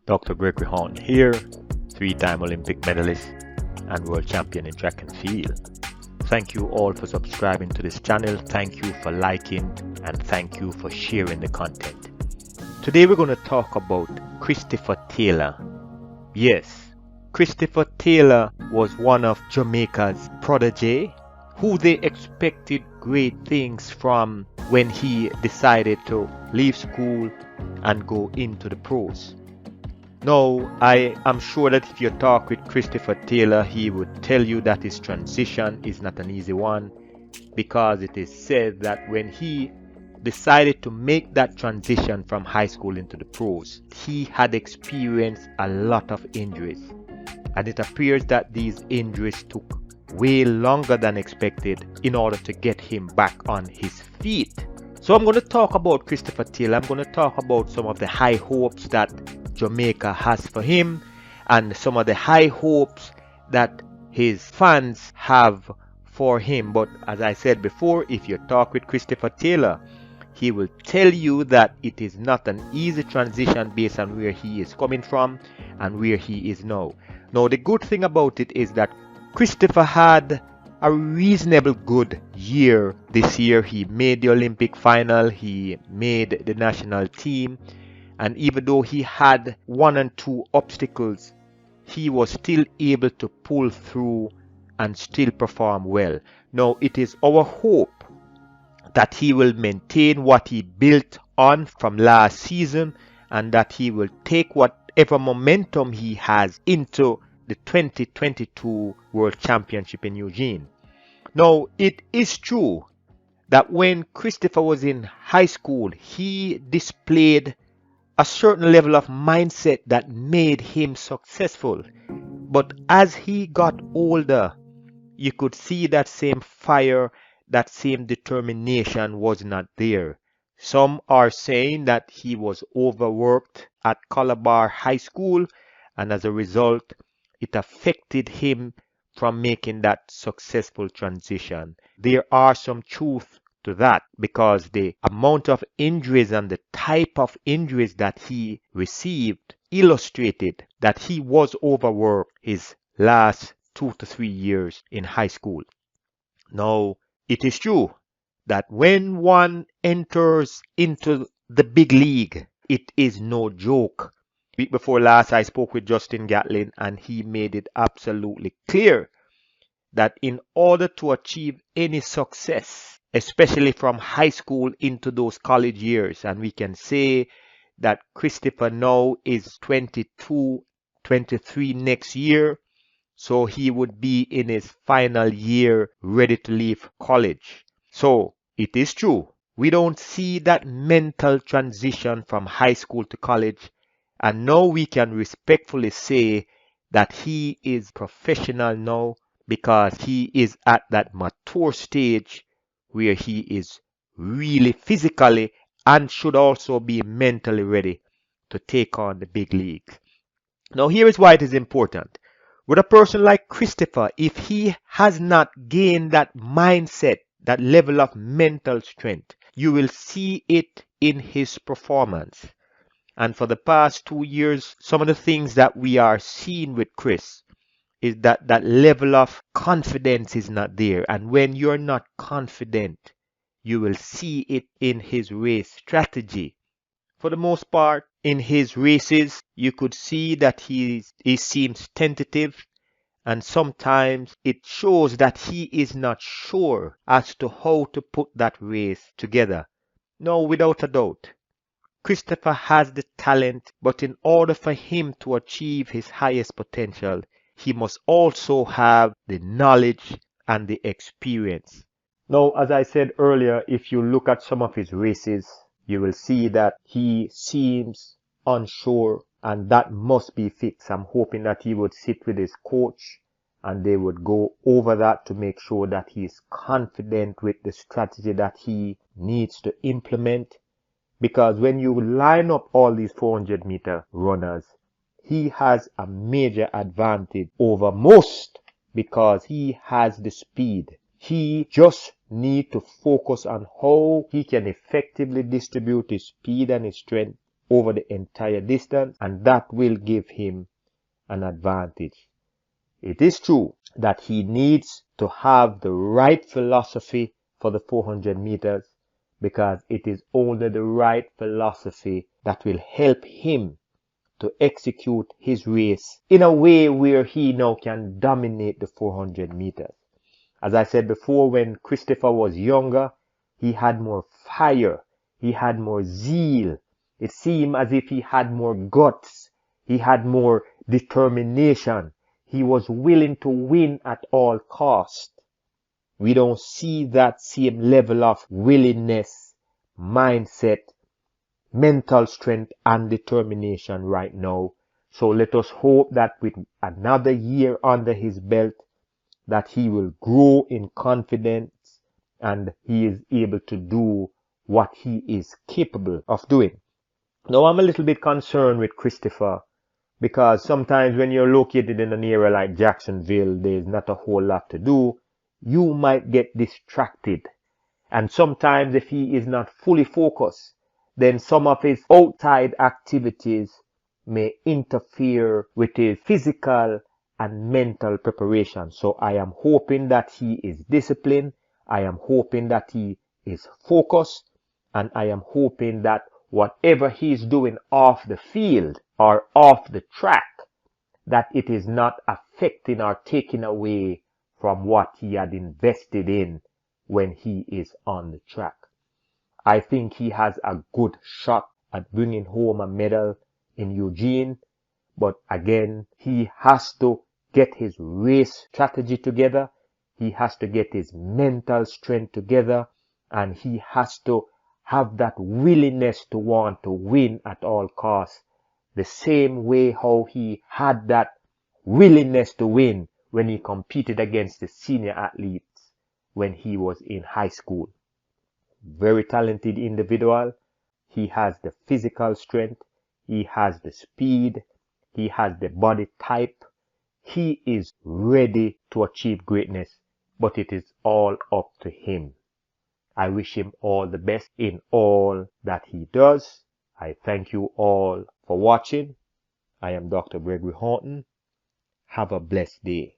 Dr. Gregory Haughton here, three-time Olympic medalist and world champion in track and field. Thank you all for subscribing to this channel. Thank you for liking and thank you for sharing the content. Today we're going to talk about Christopher Taylor. Yes, Christopher Taylor was one of Jamaica's protege who they expected great things from when he decided to leave school and go into the pros. Now, I am sure that if you talk with Christopher Taylor, he would tell you that his transition is not an easy one, because it is said that when he decided to make that transition from high school into the pros, he had experienced a lot of injuries. And it appears that these injuries took way longer than expected in order to get him back on his feet. So I'm going to talk about Christopher Taylor. I'm going to talk about some of the high hopes that Jamaica has for him and some of the high hopes that his fans have for him. But as I said before, if you talk with Christopher Taylor, he will tell you that it is not an easy transition based on where he is coming from and where he is now. Now, the good thing about it is that Christopher had a reasonable good year this year. He made the Olympic final, he made the national team, and even though he had one and two obstacles, he was still able to pull through and still perform well. Now, it is our hope that he will maintain what he built on from last season and that he will take whatever momentum he has into the 2022 World Championship in Eugene. Now, it is true that when Christopher was in high school, he displayed a certain level of mindset that made him successful. But as he got older, you could see that same fire, that same determination was not there. Some are saying that he was overworked at Calabar High School, and as a result, it affected him from making that successful transition. There are some truth to that, because the amount of injuries and the type of injuries that he received illustrated that he was overworked his last 2 to 3 years in high school. Now, it is true that when one enters into the big league, it is no joke. Week before last, I spoke with Justin Gatlin, and he made it absolutely clear that in order to achieve any success, especially from high school into those college years, and we can say that Christopher now is 22, 23 next year, so he would be in his final year ready to leave college. So it is true, we don't see that mental transition from high school to college, and now we can respectfully say that he is professional now, because he is at that mature stage where he is really physically and should also be mentally ready to take on the big leagues. Now, here is why it is important. With a person like Christopher, if he has not gained that mindset, that level of mental strength, you will see it in his performance. And for the past 2 years, some of the things that we are seeing with Chris is that that level of confidence is not there. And when you're not confident, you will see it in his race strategy. For the most part, in his races, you could see that he seems tentative, and sometimes it shows that he is not sure as to how to put that race together. No, without a doubt, Christopher has the talent, but in order for him to achieve his highest potential, he must also have the knowledge and the experience. Now, as I said earlier, if you look at some of his races, you will see that he seems unsure, and that must be fixed. I'm hoping that he would sit with his coach and they would go over that to make sure that he is confident with the strategy that he needs to implement. Because when you line up all these 400-meter runners, he has a major advantage over most because he has the speed. He just needs to focus on how he can effectively distribute his speed and his strength over the entire distance, and that will give him an advantage. It is true that he needs to have the right philosophy for the 400 meters, because it is only the right philosophy that will help him to execute his race in a way where he now can dominate the 400 meters. As I said before, when Christopher was younger, he had more fire, he had more zeal. It seemed as if he had more guts, he had more determination. He was willing to win at all costs. We don't see that same level of willingness, mindset, mental strength and determination right now. So let us hope that with another year under his belt, that he will grow in confidence and he is able to do what he is capable of doing. Now, I'm a little bit concerned with Christopher, because sometimes when you're located in an area like Jacksonville, there's not a whole lot to do. You might get distracted. And sometimes if he is not fully focused, then some of his outside activities may interfere with his physical and mental preparation. So I am hoping that he is disciplined. I am hoping that he is focused. And I am hoping that whatever he is doing off the field or off the track, that it is not affecting or taking away from what he had invested in when he is on the track. I think he has a good shot at bringing home a medal in Eugene, but again, he has to get his race strategy together, he has to get his mental strength together, and he has to have that willingness to want to win at all costs, the same way how he had that willingness to win when he competed against the senior athletes when he was in high school. Very talented individual. He has the physical strength, he has the speed, he has the body type. He is ready to achieve greatness, but it is all up to him. I wish him all the best in all that he does. I thank you all for watching. I am Dr. Gregory Haughton. Have a blessed day.